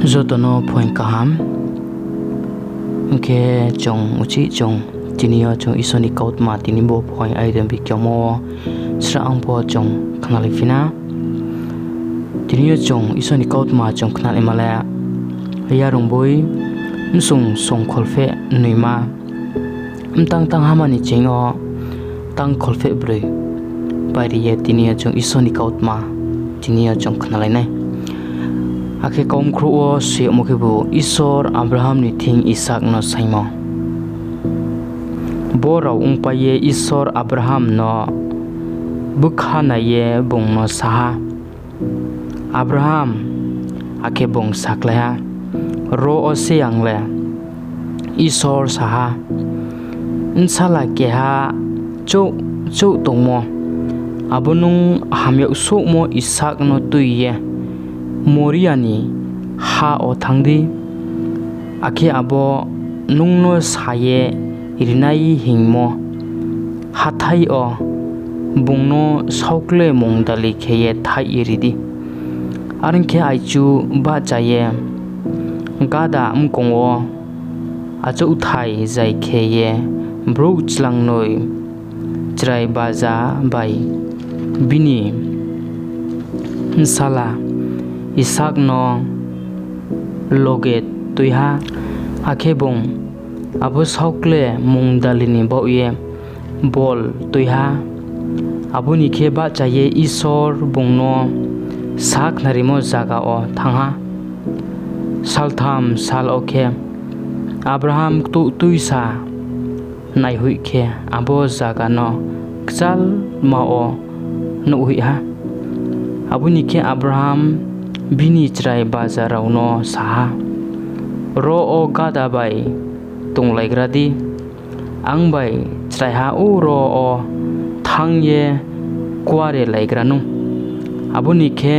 Zotono point kaham ke chong uchi chong tinio chong isoni kaut ma tinimbo point aidem bi kyomo sraang po chong khnalifina tinio chong isoni kaut ma chong khnal emala yarung boi msung song kholfe nuima mtang tang hamani chingo tang kholfe bre pari ye tinio chong isoni kaut ma tinio chong khnalainai ake kaum khruo se mokebu Isor Abraham ni thing Isaac no saimo borau ungpaye Isor Abraham no bukhana ye bung no saha Abraham ake bung sakleha ro o se yangle Isor saha insala ke ha chou tongmo abunung hamya usuk mo Isaac no tuiye Moriani ha o thangdi ake abo nungno saye irinai hingmo hathai o bungno saukle mongdali kheye thai iridi arinke aichu ba chaye gada amkongo achu thai jai kheye bro chlangnoi chrai baza bai bini sala Isaac no loget tuiha akebong abo saukle mungdalini boye bol tuiha abuni kheba chaye Isor bungno sak narimo jaga o thangha saltham sal okhe Abraham tuisa nai hui khe abo jaga no kchal mao no hui ha abuni khe Abraham bini chrai bazarau no saha ro o gada bai tunglaigradi angbai chrai ha u ro o thangye kware laigranu abuni khe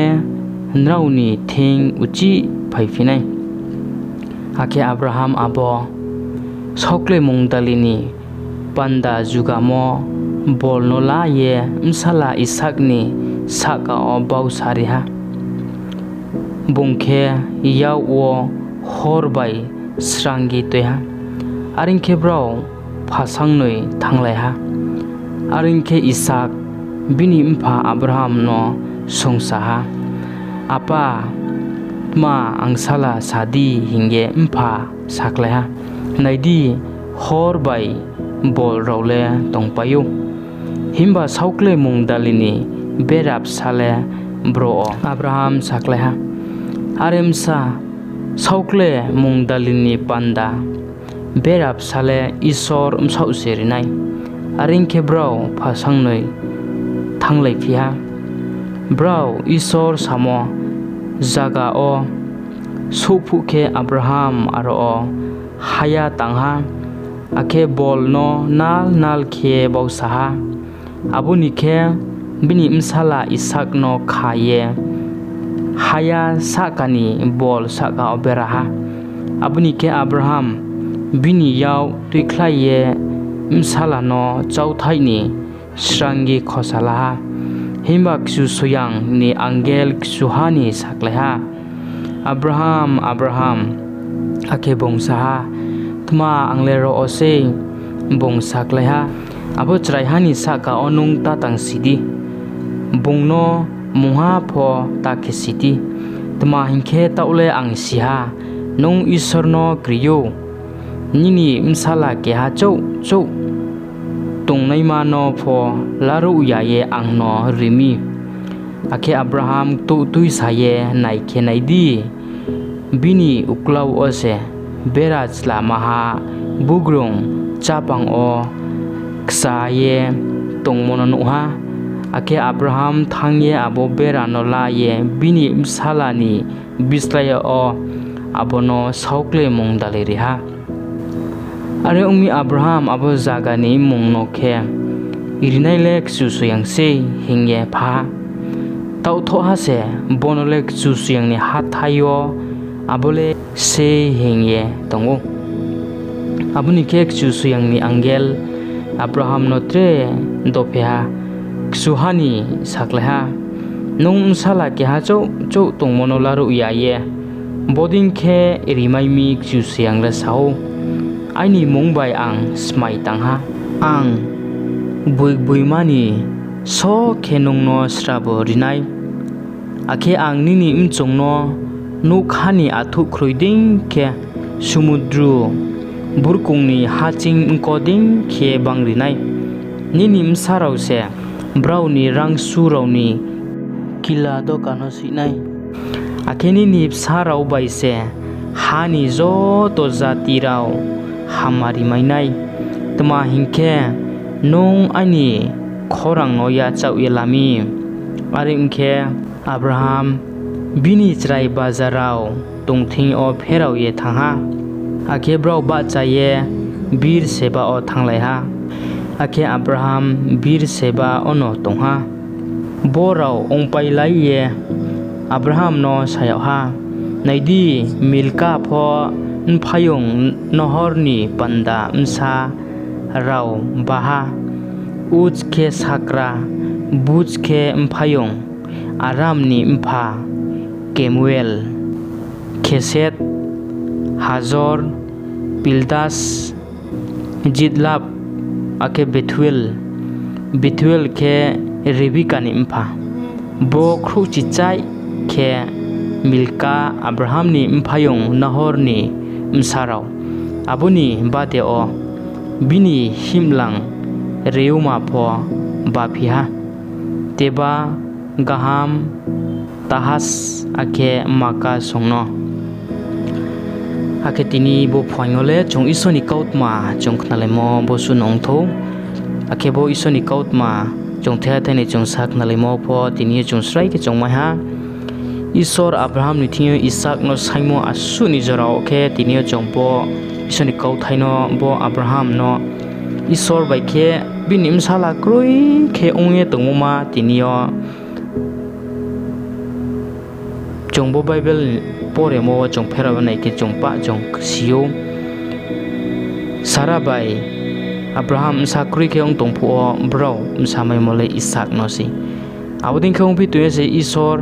nrauni thing uchi phaifinai ake Abraham abo sokle mungdalini panda jugamo bolno la ye msala Isaac ni saka o bausariha bungkhe yaw o horbai srangi toya aringkhe brau phasangnoi thanglaiha aringkhe Isaac bini impha Abraham no songsaha apa ma angsala sadi hinge impha saklaiha naidi horbai bol raule tongpayu himba saukle mungdalini berap sale bro Abraham saklaiha aremsa saukle mungdalini panda berap sale Isor umsau serinai aringke brau phasangnoi thanglai phiha brau Isor samo jaga o sophuke Abraham aro o haya tangha ake bol no nal khe bau saha abuni khe bini imsala Isaac no khaye haya sakani bol saka oberaha abuni ke Abraham bini yaw tuiklaye msala no chauthaini srangi khosalaha himba ksu suyang ni angel ksuhani sakleha Abraham ake bongsaha tma anglero ose bongsakleha abo chraihani saka onung tatang sidi bungno mungha pho takhisiti tma hinkhe taule angsiha nung Isorno kriyo nini msala ke ha chou tungnai mano pho laru yaye angno rimi ake Abraham tuisaye naikhe naidi bini uklau ose beraj lamaha bugrung chapang o ksaye tongmono nuha ake Abraham thangye abo berano laye bini msalani bislaya o abono saukle mungdaliriha are umi Abraham abo jagani mungno khe irinai susuyangse hingye pha tautho hase bonole susuyangni hathayo abole se hingye tongo abuni khe susuyangni angel Abraham notre dopheha ksuhani sakleha nung sala ke ha chou tongmono laru yaye boarding ke rimai mi chu siang la sau ai ni mumbai ang smai tang ha ang bui mani so ke nong no strabo rinai akhe ang ni imchong no nu khani athu khruiding ke sumudru burkung ni haching koding ke bangrinai ninim sarau se browni rang surau ni kila do kano sinai akheni ni sarau bai se hani zo to jati rao hamari mainai tama hingke nong ani khorang noya chau yelami arimke Abraham bini chrai bazarao tungthing o pherau ye thanga akhe brau ba chaye bir seba o thanglai ha akhe Abraham bir seba ono tongha borao ongpai lai ye Abraham no sayau ha naidi milka pho phayong nohorni panda msa rao baha uj ke sakra buj ke phayong aramni mpha kemuel keset hazor pildas jidlab ake bethuel ke rebika ni mpha bo khru chichai ke milka Abraham ni mphayong nahor ni msarau abuni bate o bini himlang reuma pho baphiha teba gaham tahas ake maka songno ake tini bo phangole chung isoni kautma chung khnale mo bo su nongtho ake bo isoni kautma chung thea thani chung sak nale mo pho tini chung srai ke chung mai ha Isor Abraham ni thiyo Isaac no saimo asu ni jorao ke tini chung bo isoni kaut thaino bo Abraham no Isor bai ke binim sala kroi ke ongye tonguma tinio chongbo Bible pore mo chong phera banai ke chongpa chong siyo sarabai Abraham sakri ke ong tongphu o bro samai mole Isaac no si abudin khong pi tuye se Isor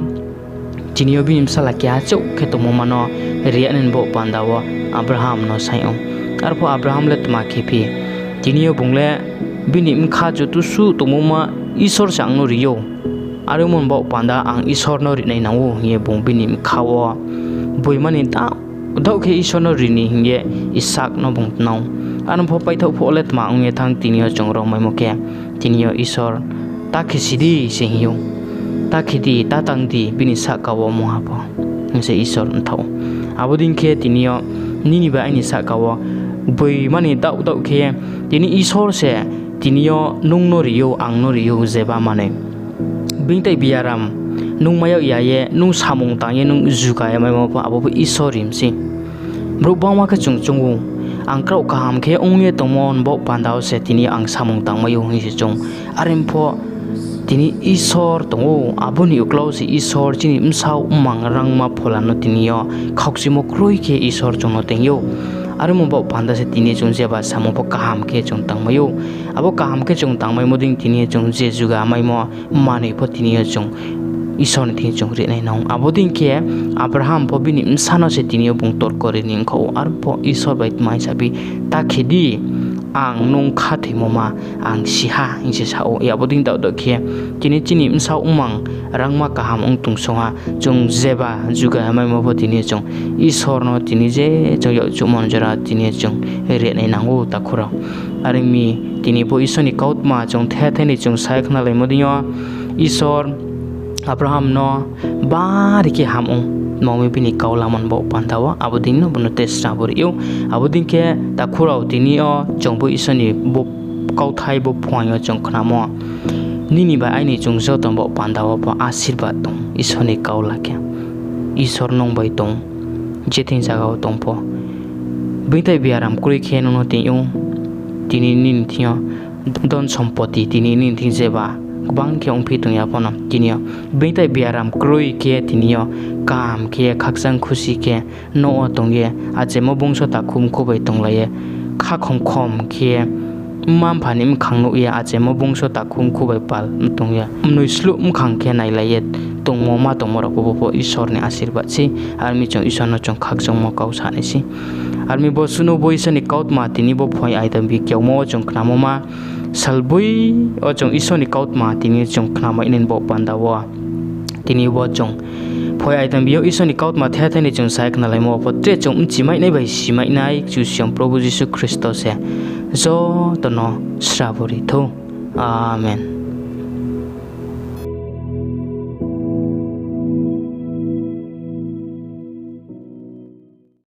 tinio binim sala kya chau ke tomo mano rianen bo pandawa Abraham no sayo arpo Abraham le tma kepi tinio bungle binim kha ju tu su tomoma Isor sang no riyo arumon bo panda ang Isor no ri nei nawo ye bung binim khawo boimani ta dau ke Isor no ri ni hinge Isaac no bung naw anum pho pai thau pho let ma nge thang tinio chongrong mai moke tinio Isor ta khisidi se hiyo ta khidi ta tangdi bini sa kawo mo ha po se Isor thau abudin ke tinio nini ba ani sa kawo boimani dau ke tini Isor se tinio nung no riyo ang no riyo zeba mane bingtai biaram nung mayo yaye nung samung tangye nung zuka ya mai mo pa abo Isorim si bro bangma ka chungchungu ang krau kaham ke ongye tongmon bo pandao se tini ang samung tang mayo hi se chung arimpo tini Isor tongo aboni uklau si Isor chini msau umang rangma pholano tinio khaksimo kroi ke Isor chungno tengyo arumo bo panda se tini chung je ba samo bo kaham ke chung tangmayo abo kaham ke chung tangmai moding tini chung je juga mai mo mane pho tini chung Isor ni tini chung re nai nong aboding ke Abraham pho bini msano se tini bung tor kore ning kho arpo Isor bait mai sabi ta khedi ang nong khathi moma ang siha inse sao ya boding daw ke tini chini msau umang rangma kaham ong tungsonga chung jeba juga mai mo pho tini chung Isor no tini je chung yo chumon jara tini chung re nai nango takhura arimi tini bo isoni kautma chung the theni chung saikna le modinyo Isor Abraham no bari ke hamong nomi bini kaulamon bo pandawa abudin no bunu tesra boriu abudin ke takhurau tini o chongbo isoni bo kauthai bo phwayo chongkhna mo nini ba aini chungso tombo pandawa bo ashirwad tong isoni kaula ke Isor nong bai tong jetin jagao tongpo bingtai biaram kuri khe no tiyu tini nin thio don sampoti tini nin thing jeba bang ke ong phitung ya pona tinio bingtai biaram kroi ke tinio kam ke khaksang khusi ke no tongye ajemo bungso ta khum khubai tonglaye kha khom ke mam phanim khangno ya ajemo bungso ta khum khubai pal tongya nuislu khang ke nai laye tungmo ma tungmo rok bo ishor ni ashirwad si armi chong ishor no chong khak chong mo kau sani si armi bo suno bo ishor ni kaut ma tini bo phoi aidam bi kyamo chong knamo ma salbui o chong ishor ni kaut ma tini chong knamo inen bo pandawa tini bo chong phoi aidam bi ishor ni kaut ma thya thani chong sai khna lai mo potre chong chimai nei bai simai nai chu syam prabhu jisu christo se zo tono sravori tho amen.